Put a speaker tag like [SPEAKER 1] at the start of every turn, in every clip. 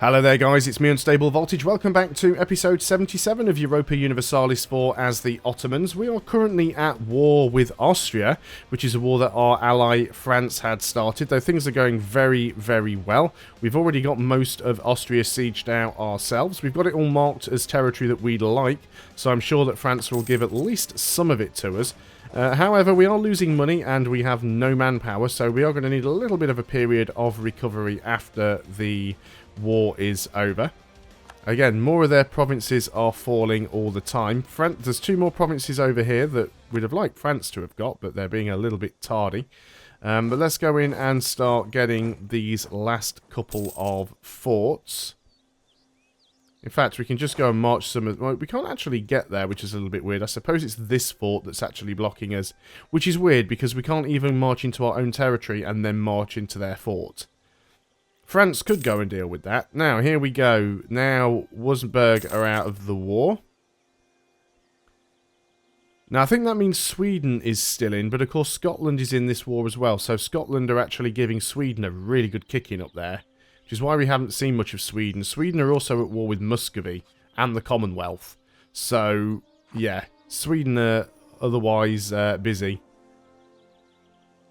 [SPEAKER 1] Hello there guys, it's me Unstable Voltage. Welcome back to episode 77 of Europa Universalis 4 as the Ottomans. We are currently at war with Austria, which is a war that our ally France had started, though things are going very, very well. We've already got most of Austria sieged out ourselves. We've got it all marked as territory that we'd like, so I'm sure that France will give at least some of it to us. However, we are losing money and we have no manpower, so we are going to need a little bit of a period of recovery after the war is over. Again, more of their provinces are falling all the time. There's two more provinces over here that we'd have liked France to have got, but they're being a little bit tardy. But let's go in and start getting these last couple of forts. In fact, we can just go and march some of... Well, we can't actually get there, which is a little bit weird. I suppose it's this fort that's actually blocking us, which is weird because we can't even march into our own territory and then march into their fort. France could go and deal with that. Now, here we go. Now, Württemberg are out of the war. Now, I think that means Sweden is still in, but of course Scotland is in this war as well. So Scotland are actually giving Sweden a really good kicking up there, which is why we haven't seen much of Sweden. Sweden are also at war with Muscovy and the Commonwealth. So, yeah, Sweden are otherwise busy.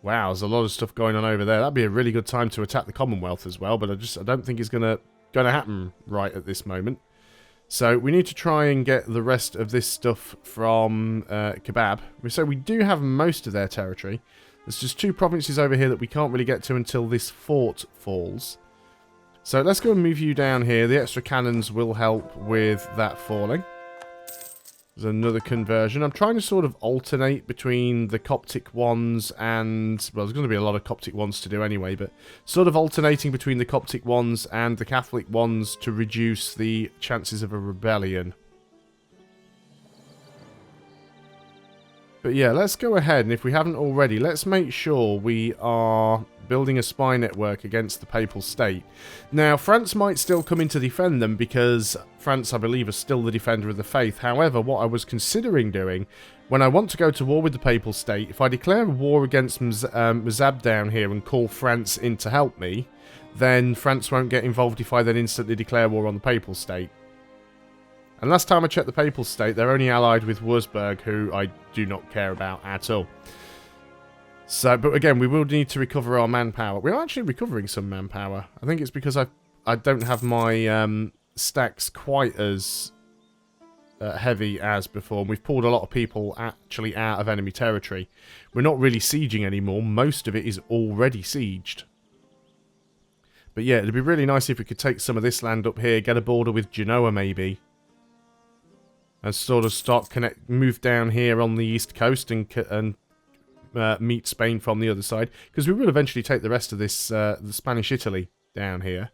[SPEAKER 1] Wow, there's a lot of stuff going on over there. That'd be a really good time to attack the Commonwealth as well, but I don't think it's gonna happen right at this moment. So we need to try and get the rest of this stuff from Kebab. So we do have most of their territory. There's just two provinces over here that we can't really get to until this fort falls. So let's go and move you down here. The extra cannons will help with that falling. There's another conversion. I'm trying to sort of alternate between the Coptic ones and... Well, there's going to be a lot of Coptic ones to do anyway, but sort of alternating between the Coptic ones and the Catholic ones to reduce the chances of a rebellion. But yeah, let's go ahead, and if we haven't already, let's make sure we are building a spy network against the Papal State. Now, France might still come in to defend them, because France, I believe, is still the defender of the faith. However, what I was considering doing, when I want to go to war with the Papal State, if I declare a war against Mazab down here and call France in to help me, then France won't get involved if I then instantly declare war on the Papal State. And last time I checked the Papal State, they're only allied with Württemberg, who I do not care about at all. So, but again, we will need to recover our manpower. We are actually recovering some manpower. I think it's because I don't have my stacks quite as heavy as before. We've pulled a lot of people actually out of enemy territory. We're not really sieging anymore. Most of it is already sieged. But yeah, it'd be really nice if we could take some of this land up here, get a border with Genoa maybe. And sort of move down here on the east coast and meet Spain from the other side. Because we will eventually take the rest of this, the Spanish Italy down here.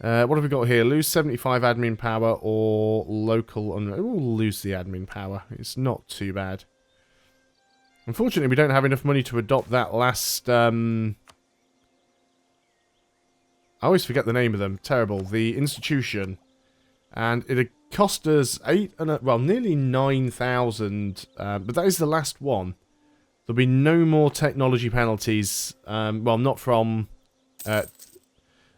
[SPEAKER 1] What have we got here? Lose 75 admin power or local... We'll lose the admin power. It's not too bad. Unfortunately, we don't have enough money to adopt that last... I always forget the name of them. Terrible. The institution. And it cost us nearly 9,000, but that is the last one. There'll be no more technology penalties, well, not from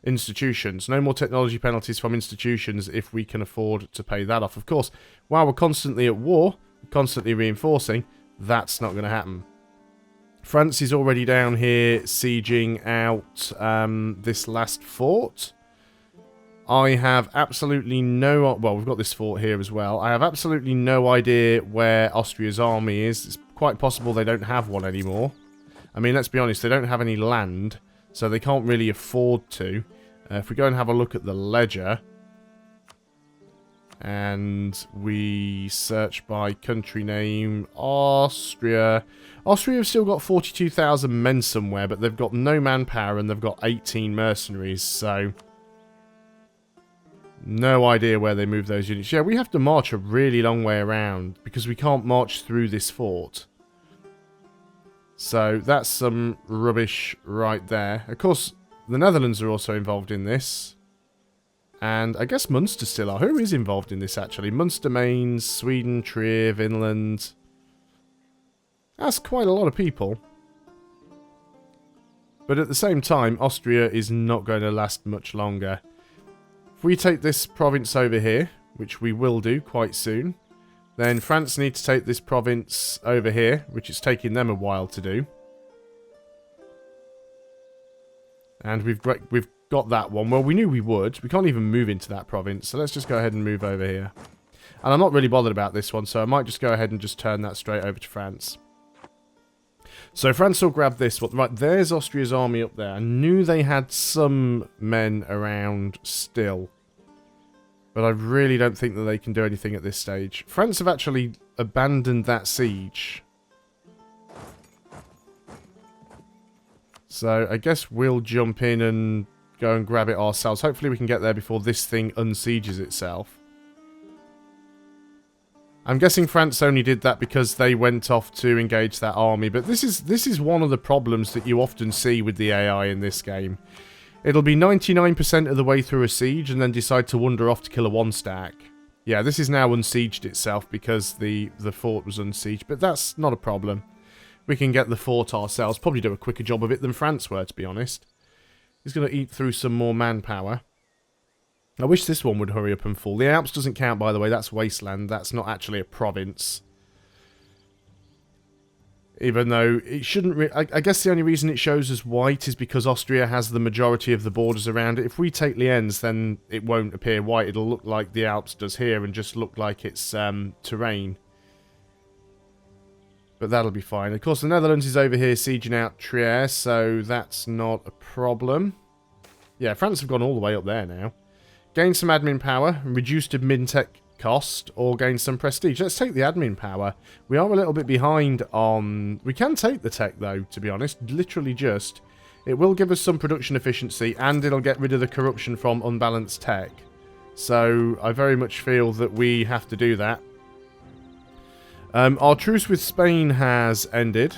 [SPEAKER 1] institutions. No more technology penalties from institutions if we can afford to pay that off. Of course, while we're constantly at war, constantly reinforcing, that's not going to happen. France is already down here sieging out this last fort. I have absolutely no... Well, we've got this fort here as well. I have absolutely no idea where Austria's army is. It's quite possible they don't have one anymore. I mean, let's be honest, they don't have any land, so they can't really afford to. If we go and have a look at the ledger, and we search by country name, Austria. Austria have still got 42,000 men somewhere, but they've got no manpower and they've got 18 mercenaries, so... No idea where they move those units. Yeah, we have to march a really long way around because we can't march through this fort. So that's some rubbish right there. Of course, the Netherlands are also involved in this. And I guess Munster still are. Who is involved in this actually? Munster, Mainz, Sweden, Trier, Finland. That's quite a lot of people. But at the same time, Austria is not going to last much longer. if we take this province over here, which we will do quite soon, then France need to take this province over here, which is taking them a while to do. And we've got that one. Well, we knew we would. We can't even move into that province, so let's just go ahead and move over here. And I'm not really bothered about this one, so I might just go ahead and just turn that straight over to France. So France will grab this one. Right, there's Austria's army up there. I knew they had some men around still. But I really don't think that they can do anything at this stage. France have actually abandoned that siege. So I guess we'll jump in and go and grab it ourselves. Hopefully we can get there before this thing unsieges itself. I'm guessing France only did that because they went off to engage that army. But this is one of the problems that you often see with the AI in this game. It'll be 99% of the way through a siege and then decide to wander off to kill a one-stack. Yeah, this is now unsieged itself because the fort was unsieged. But that's not a problem. We can get the fort ourselves. Probably do a quicker job of it than France were, to be honest. He's going to eat through some more manpower. I wish this one would hurry up and fall. The Alps doesn't count, by the way. That's wasteland. That's not actually a province. Even though it shouldn't... I guess the only reason it shows as white is because Austria has the majority of the borders around it. If we take Lienz, then it won't appear white. It'll look like the Alps does here and just look like it's terrain. But that'll be fine. Of course, the Netherlands is over here sieging out Trier, so that's not a problem. Yeah, France have gone all the way up there now. Gain some admin power, reduced admin tech cost, or gain some prestige. Let's take the admin power. We are a little bit behind on... We can take the tech, though, to be honest. Literally just. It will give us some production efficiency, and it'll get rid of the corruption from unbalanced tech. So, I very much feel that we have to do that. Our truce with Spain has ended.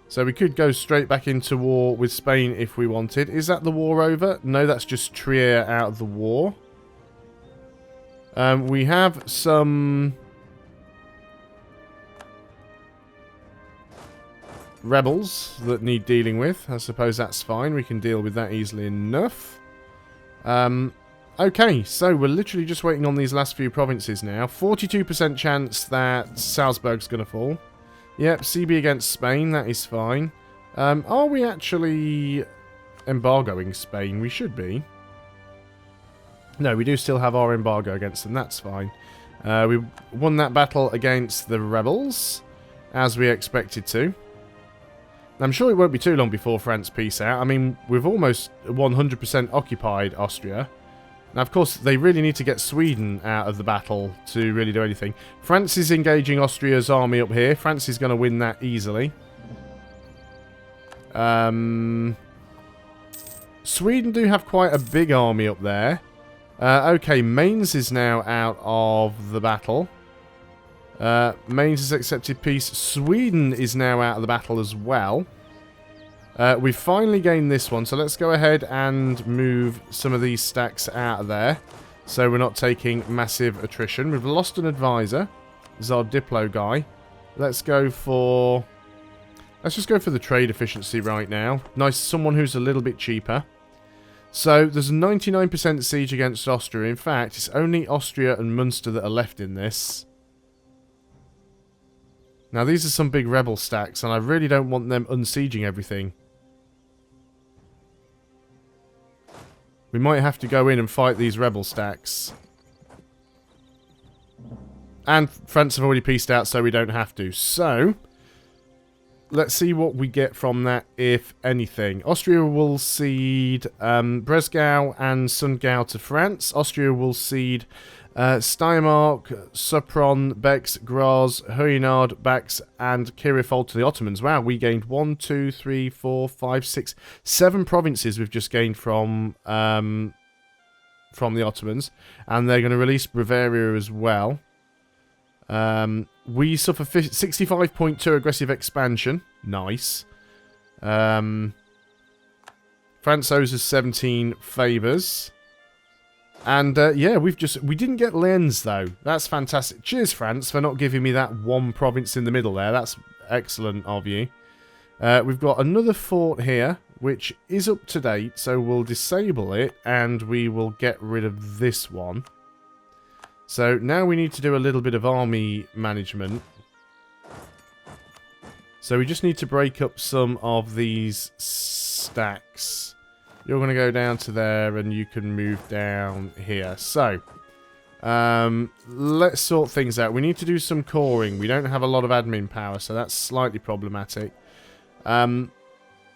[SPEAKER 1] So we could go straight back into war with Spain if we wanted. Is that the war over? No, that's just Trier out of the war. We have some rebels that need dealing with. I suppose that's fine. We can deal with that easily enough. Okay, so we're literally just waiting on these last few provinces now. 42% chance that Salzburg's going to fall. Yep, CB against Spain, that is fine. Are we actually embargoing Spain? We should be. No, we do still have our embargo against them, that's fine. We won that battle against the rebels, as we expected to. I'm sure it won't be too long before France peace out. I mean, we've almost 100% occupied Austria. Now, of course, they really need to get Sweden out of the battle to really do anything. France is engaging Austria's army up here. France is going to win that easily. Sweden do have quite a big army up there. Okay, Mainz is now out of the battle. Mainz has accepted peace. Sweden is now out of the battle as well. We've finally gained this one, so let's go ahead and move some of these stacks out of there, so we're not taking massive attrition. We've lost an advisor. This is our Diplo guy. Let's just go for the trade efficiency right now. Nice, someone who's a little bit cheaper. So, there's a 99% siege against Austria. In fact, it's only Austria and Munster that are left in this. Now, these are some big rebel stacks, and I really don't want them unsieging everything. We might have to go in and fight these rebel stacks. And France have already peaced out, so we don't have to. So, let's see what we get from that, if anything. Austria will cede Bresgau and Sundgau to France. Austria will cede Steiermark, Sopron, Bex, Graz, Huyenard, Bax, and Kirifol to the Ottomans. Wow, we gained 1, 2, 3, 4, 5, 6, 7 provinces we've just gained from the Ottomans. And they're going to release Bavaria as well. We suffer 65.2 aggressive expansion. Nice. France owes us 17 favours. And, yeah, we didn't get Lens, though. That's fantastic. Cheers, France, for not giving me that one province in the middle there. That's excellent of you. We've got another fort here. which is up to date, so we'll disable it, and we will get rid of this one. So now we need to do a little bit of army management. So we just need to break up some of these stacks. You're going to go down to there, and you can move down here. So, let's sort things out. We need to do some coring. We don't have a lot of admin power, so that's slightly problematic.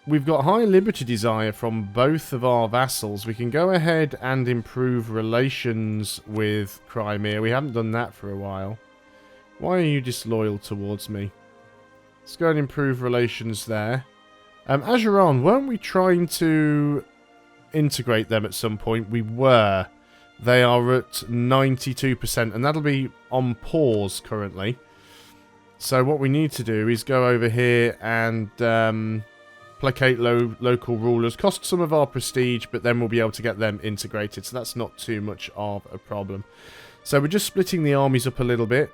[SPEAKER 1] We've got high liberty desire from both of our vassals. We can go ahead and improve relations with Crimea. We haven't done that for a while. Why are you disloyal towards me? Let's go and improve relations there. Ajuran, weren't we trying to integrate them at some point? We were. They are at 92%, and that'll be on pause currently. So what we need to do is go over here and placate local rulers, cost some of our prestige, but then we'll be able to get them integrated, so that's not too much of a problem. So we're just splitting the armies up a little bit.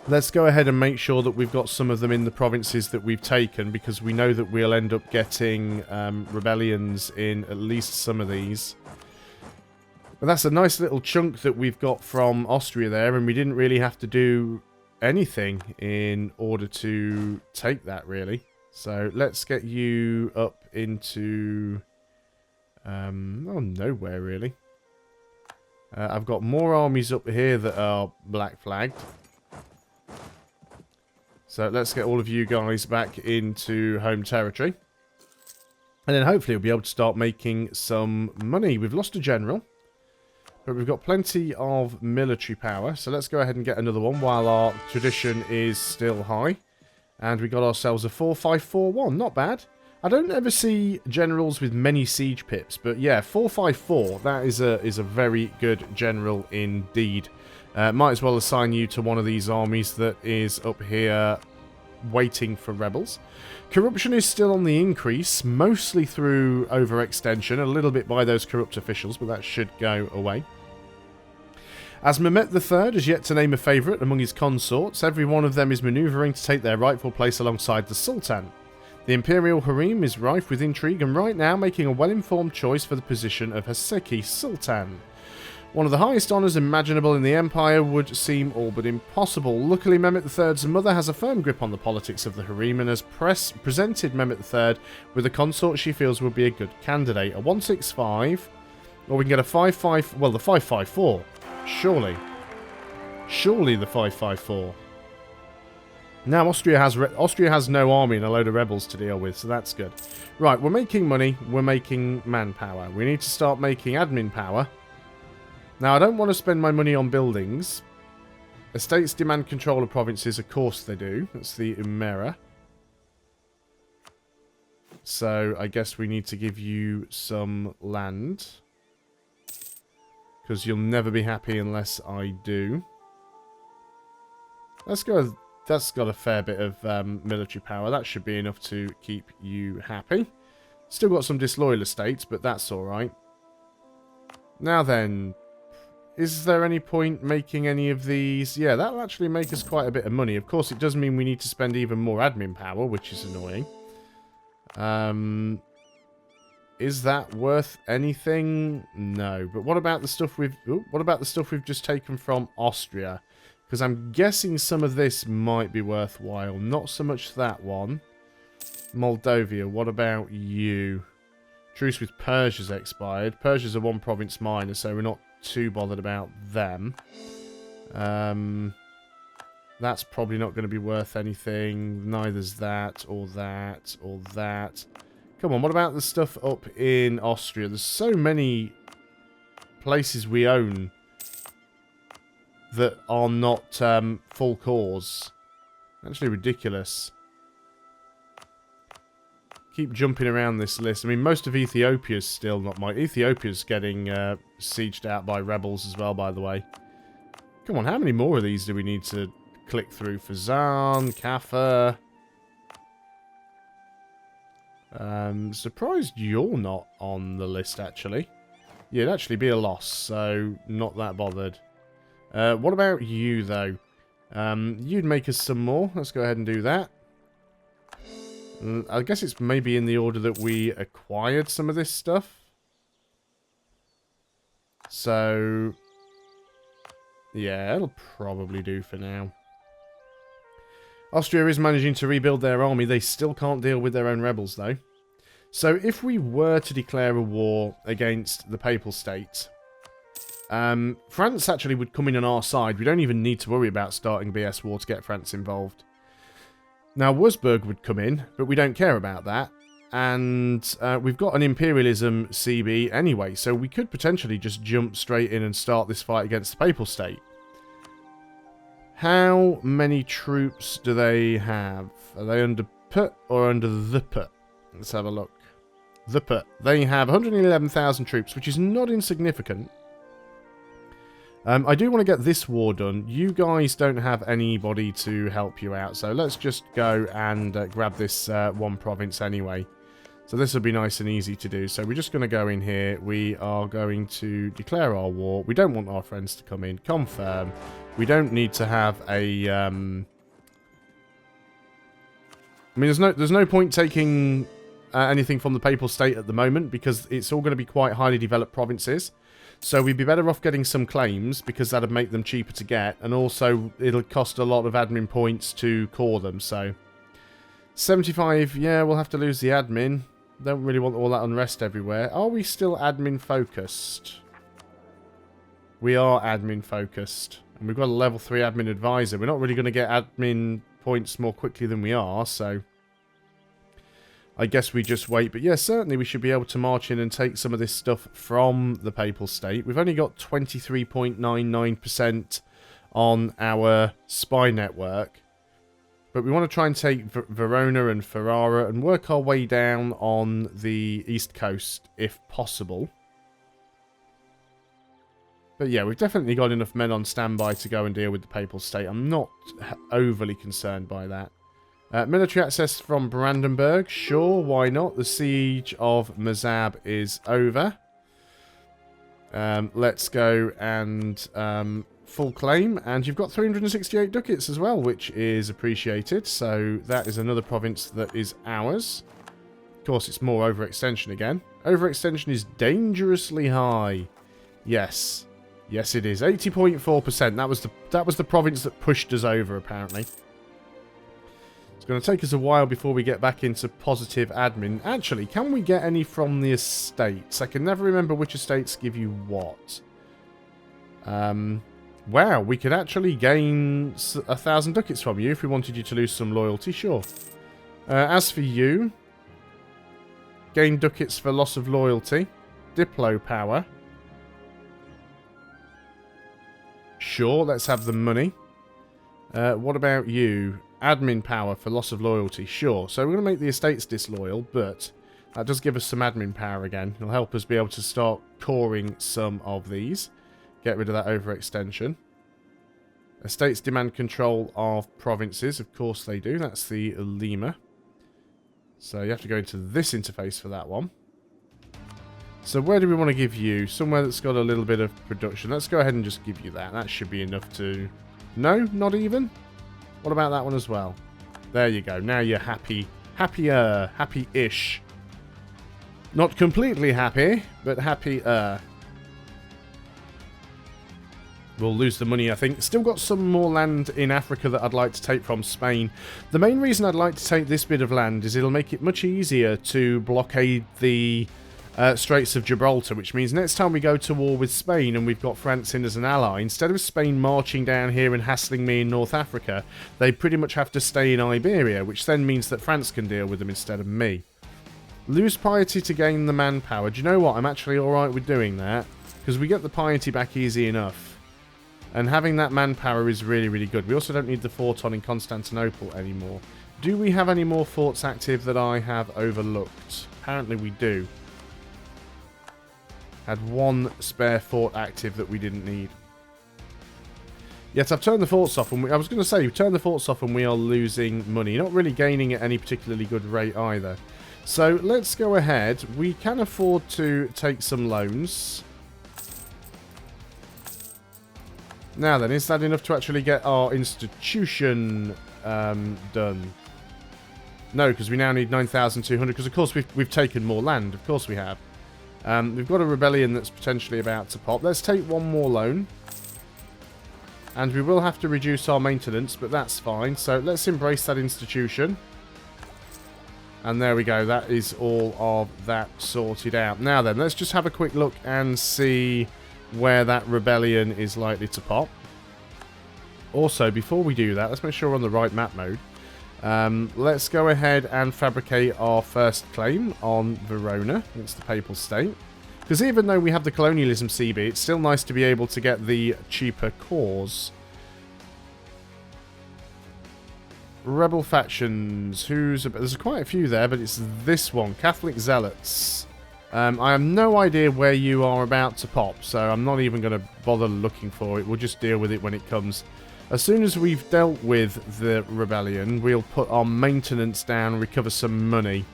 [SPEAKER 1] Let's go ahead and make sure that we've got some of them in the provinces that we've taken, because we know that we'll end up getting rebellions in at least some of these. But that's a nice little chunk that we've got from Austria there, and we didn't really have to do anything in order to take that, really. So let's get you up into nowhere really. I've got more armies up here that are black flagged. So let's get all of you guys back into home territory. And then hopefully we'll be able to start making some money. We've lost a general, but we've got plenty of military power. So let's go ahead and get another one while our tradition is still high. And we got ourselves a 4541. Not bad. I don't ever see generals with many siege pips, but yeah, 454. That is a very good general indeed. Might as well assign you to one of these armies that is up here waiting for rebels. Corruption is still on the increase, mostly through overextension, a little bit by those corrupt officials, but that should go away. As Mehmet III has yet to name a favourite among his consorts, every one of them is manoeuvring to take their rightful place alongside the Sultan. The Imperial harem is rife with intrigue and right now making a well-informed choice for the position of Haseki Sultan. One of the highest honours imaginable in the Empire would seem all but impossible. Luckily, Mehmet III's mother has a firm grip on the politics of the harem and has presented Mehmet III with a consort she feels would be a good candidate. A 165, or we can get a 5-5, well, the 554. Surely. Surely the 554. Now Austria has no army and a load of rebels to deal with, so that's good. Right, we're making money, we're making manpower. We need to start making admin power. Now, I don't want to spend my money on buildings. Estates demand control of provinces, of course they do. That's the Umera. So, I guess we need to give you some land. Because you'll never be happy unless I do. Let's go. That's got a fair bit of military power. That should be enough to keep you happy. Still got some disloyal estates, but that's alright. Now then, is there any point making any of these? Yeah, that'll actually make us quite a bit of money. Of course, it does mean we need to spend even more admin power, which is annoying. Is that worth anything? No. But what about the stuff we've just taken from Austria? Because I'm guessing some of this might be worthwhile. Not so much that one. Moldavia, what about you? Truce with Persia's expired. Persia's a one province minor, so we're not too bothered about them. That's probably not going to be worth anything. Neither's that, or that, or that. Come on, what about the stuff up in Austria? There's so many places we own that are not full cores. Actually ridiculous. Keep jumping around this list. I mean, most of Ethiopia's still not my... Ethiopia's getting sieged out by rebels as well, by the way. Come on, how many more of these do we need to click through? Fazan, Kaffa... surprised you're not on the list, actually. Yeah, it'd actually be a loss, so not that bothered. What about you, though? You'd make us some more. Let's go ahead and do that. I guess it's maybe in the order that we acquired some of this stuff. So, yeah, it'll probably do for now. Austria is managing to rebuild their army. They still can't deal with their own rebels, though. So, if we were to declare a war against the Papal States, France actually would come in on our side. We don't even need to worry about starting BS war to get France involved. Now, Wurzburg would come in, but we don't care about that. And we've got an Imperialism CB anyway, so we could potentially just jump straight in and start this fight against the Papal State. How many troops do they have? Are they under P or under the P? Let's have a look. The P. They have 111,000 troops, which is not insignificant. I do want to get this war done. You guys don't have anybody to help you out, so let's just go and grab this one province anyway. So this will be nice and easy to do. So we're just going to go in here. We are going to declare our war. We don't want our friends to come in. Confirm. We don't need to have a... I mean, there's no point taking anything from the Papal State at the moment because it's all going to be quite highly developed provinces. So we'd be better off getting some claims because that'd make them cheaper to get. And also, it'll cost a lot of admin points to core them. So 75, yeah, we'll have to lose the admin. Don't really want all that unrest everywhere. Are we still admin focused? We are admin focused. And we've got a level 3 admin advisor. We're not really going to get admin points more quickly than we are, so I guess we just wait. But yeah, certainly we should be able to march in and take some of this stuff from the Papal State. We've only got 23.99% on our spy network. But we want to try and take Verona and Ferrara and work our way down on the East Coast, if possible. But yeah, we've definitely got enough men on standby to go and deal with the Papal State. I'm not overly concerned by that. Military access from Brandenburg. Sure, why not? The siege of Mazab is over. Let's go and full claim. And you've got 368 ducats as well, which is appreciated. So that is another province that is ours. Of course, it's more overextension again. Overextension is dangerously high. Yes. Yes, it is. 80.4%. That was the province that pushed us over, apparently. It's going to take us a while before we get back into positive admin. Actually, can we get any from the estates? I can never remember which estates give you what. Wow, we could actually gain 1,000 ducats from you if we wanted you to lose some loyalty. Sure. As for you, gain ducats for loss of loyalty. Diplo power. Sure, let's have the money. What about you? Admin power for loss of loyalty. Sure. So we're going to make the estates disloyal, but that does give us some admin power again. It'll help us be able to start coring some of these. Get rid of that overextension. Estates demand control of provinces. Of course they do. That's the Lima. So you have to go into this interface for that one. So where do we want to give you? Somewhere that's got a little bit of production. Let's go ahead and just give you that. That should be enough to... No? Not even? What about that one as well? There you go. Now you're happy. Happier. Happy-ish. Not completely happy, but happier. We'll lose the money, I think. Still got some more land in Africa that I'd like to take from Spain. The main reason I'd like to take this bit of land is it'll make it much easier to blockade the Straits of Gibraltar, which means next time we go to war with Spain and we've got France in as an ally, instead of Spain marching down here and hassling me in North Africa, they pretty much have to stay in Iberia, which then means that France can deal with them instead of me. Lose piety to gain the manpower. Do you know what? I'm actually alright with doing that, because we get the piety back easy enough. And having that manpower is really, really good. We also don't need the fort on in Constantinople anymore. Do we have any more forts active that I have overlooked? Apparently we do. Had one spare fort active that we didn't need. Yet I've turned the forts off, and I was going to say, we've turned the forts off and we are losing money. Not really gaining at any particularly good rate either. So let's go ahead. We can afford to take some loans. Now then, is that enough to actually get our institution done? No, because we now need 9,200, because of course we've taken more land. Of course we have. We've got a rebellion that's potentially about to pop. Let's take one more loan. And we will have to reduce our maintenance, but that's fine. So let's embrace that institution. And there we go. That is all of that sorted out. Now then, let's just have a quick look and see where that rebellion is likely to pop. Also, before we do that, let's make sure we're on the right map mode. Let's go ahead and fabricate our first claim on Verona against the Papal State. Because even though we have the colonialism CB, it's still nice to be able to get the cheaper cores. Rebel factions. There's quite a few there, but it's this one. Catholic Zealots. I have no idea where you are about to pop, so I'm not even going to bother looking for it. We'll just deal with it when it comes. As soon as we've dealt with the rebellion, we'll put our maintenance down, recover some money.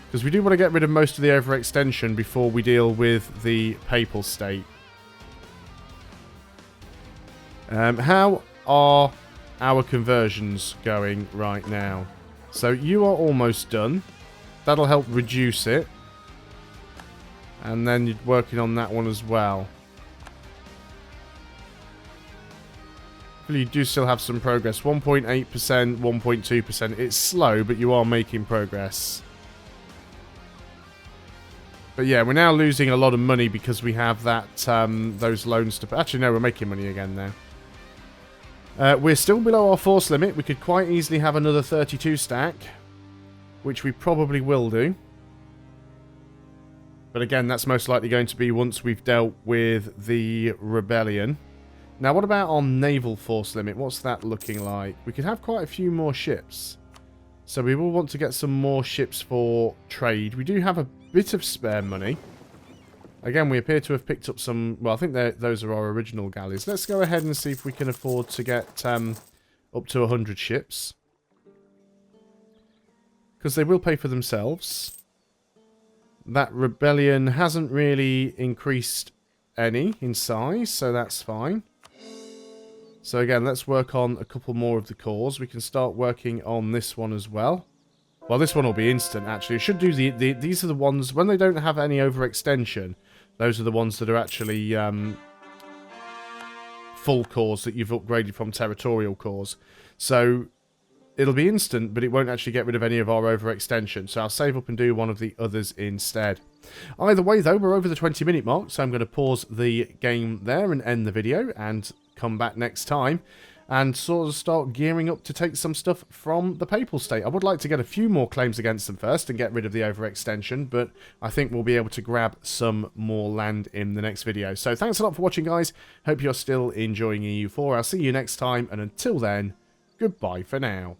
[SPEAKER 1] Because we do want to get rid of most of the overextension before we deal with the Papal State. How are our conversions going right now? So you are almost done. That'll help reduce it. And then you're working on that one as well. You do still have some progress. 1.8%, 1.2%. It's slow, but you are making progress. But yeah, we're now losing a lot of money because we have that those loans to... Actually, no, we're making money again now. We're still below our force limit. We could quite easily have another 32 stack, which we probably will do. But again, that's most likely going to be once we've dealt with the rebellion. Now, what about our naval force limit? What's that looking like? We could have quite a few more ships. So we will want to get some more ships for trade. We do have a bit of spare money. Again, we appear to have picked up some... Well, I think those are our original galleys. Let's go ahead and see if we can afford to get up to 100 ships. Because they will pay for themselves. That rebellion hasn't really increased any in size, so that's fine. So again, let's work on a couple more of the cores. We can start working on this one as well. Well, this one will be instant, actually. It should do these are the ones, when they don't have any overextension, those are the ones that are actually full cores that you've upgraded from territorial cores. So it'll be instant, but it won't actually get rid of any of our overextension. So I'll save up and do one of the others instead. Either way, though, we're over the 20-minute mark, so I'm going to pause the game there and end the video and come back next time and sort of start gearing up to take some stuff from the Papal State. I would like to get a few more claims against them first and get rid of the overextension, but I think we'll be able to grab some more land in the next video. So thanks a lot for watching, guys. Hope you're still enjoying EU4. I'll see you next time, and until then, goodbye for now.